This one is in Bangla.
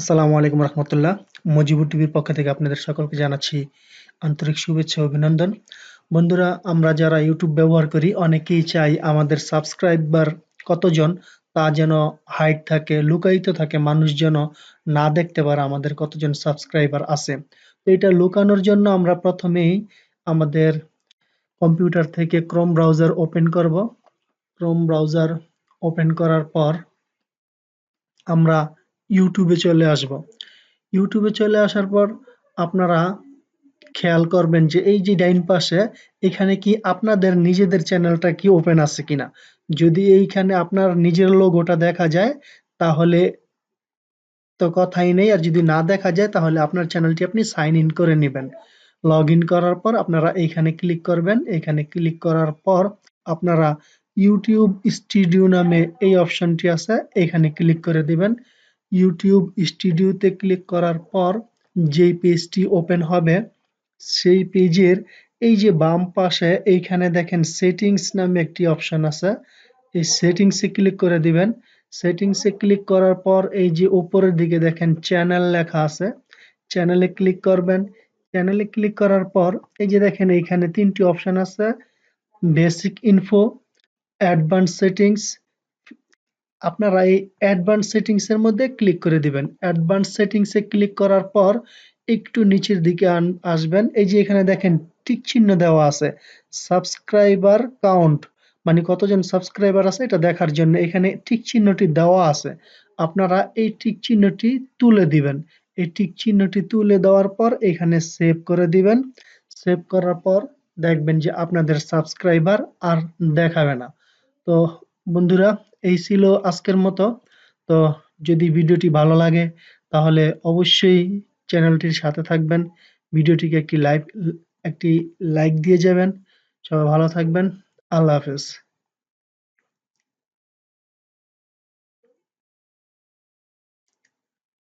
আসসালামু আলাইকুম রহমতুল্লাহ। মজিবুর টিভির পক্ষ থেকে আপনাদের সকলকে জানাচ্ছি আন্তরিক শুভেচ্ছা ও অভিনন্দন। বন্ধুরা, আমরা যারা ইউটিউব ব্যবহার করি অনেকেই চাই আমাদের সাবস্ক্রাইবার কতজন তা যেন হাইড থাকে, লুকায়িত থাকে, মানুষ যেন না দেখতে পারে আমাদের কতজন সাবস্ক্রাইবার আছে। তো এটা লুকানোর জন্য আমরা প্রথমেই আমাদের কম্পিউটার থেকে ক্রোম ব্রাউজার ওপেন করব। ক্রোম ব্রাউজার ওপেন করার পর আমরা ইউটিউবে চলে আসব। ইউটিউবে চলে আসার পর আপনারা খেয়াল করবেন যে এই যে ডাইন পাশে এখানে কি আপনাদের নিজেদের চ্যানেলটা কি ওপেন আছে কিনা। যদি এইখানে আপনার নিজের লোগোটা দেখা যায় তাহলে তো কথাই নেই, আর যদি না দেখা যায় তাহলে আপনার চ্যানেলটি আপনি সাইন ইন করে নেবেন। লগ ইন করার পর আপনারা এইখানে ক্লিক করবেন। এখানে ক্লিক করার পর আপনারা ইউটিউব স্টুডিও নামে এই অপশনটি আছে, এখানে ক্লিক করে দিবেন। ইউটিউব স্টুডিওতে ক্লিক করার পর যেই পেজটি ওপেন হবে সেই পেজের এই যে বাম পাশে এইখানে দেখেন সেটিংস নামে একটি অপশন আছে, এই সেটিংসে ক্লিক করে দিবেন। সেটিংসে ক্লিক করার পর এই যে উপরের দিকে দেখেন চ্যানেল লেখা আছে, চ্যানেলে ক্লিক করবেন। চ্যানেলে ক্লিক করার পর এই যে দেখেন এইখানে তিনটি অপশন আছে, বেসিক ইনফো, অ্যাডভান্স সেটিংস। আপনারা এই অ্যাডভান্স সেটিংস এর মধ্যে ক্লিক করে দিবেন। অ্যাডভান্স সেটিংস এ ক্লিক করার পর একটু নিচের দিকে আসবেন। এই যে এখানে দেখেন টিক চিহ্ন দেওয়া আছে, সাবস্ক্রাইবার কাউন্ট, মানে কতজন সাবস্ক্রাইবার আছে এটা দেখার জন্য এখানে টিক চিহ্নটি দেওয়া আছে। আপনারা এই টিক চিহ্নটি তুলে দিবেন। এই টিক চিহ্নটি তুলে দেওয়ার পর এখানে সেভ করে দিবেন। সেভ করার পর দেখবেন যে আপনাদের সাবস্ক্রাইবার আর দেখাবে না। তো বন্ধুরা, এই ছিল আজকের মতো। তো যদি ভিডিওটি ভালো লাগে তাহলে অবশ্যই চ্যানেলটির সাথে থাকবেন। ভিডিওটিকে একটি লাইক দিয়ে যাবেন। সবাই ভালো থাকবেন। আল্লাহ হাফেজ।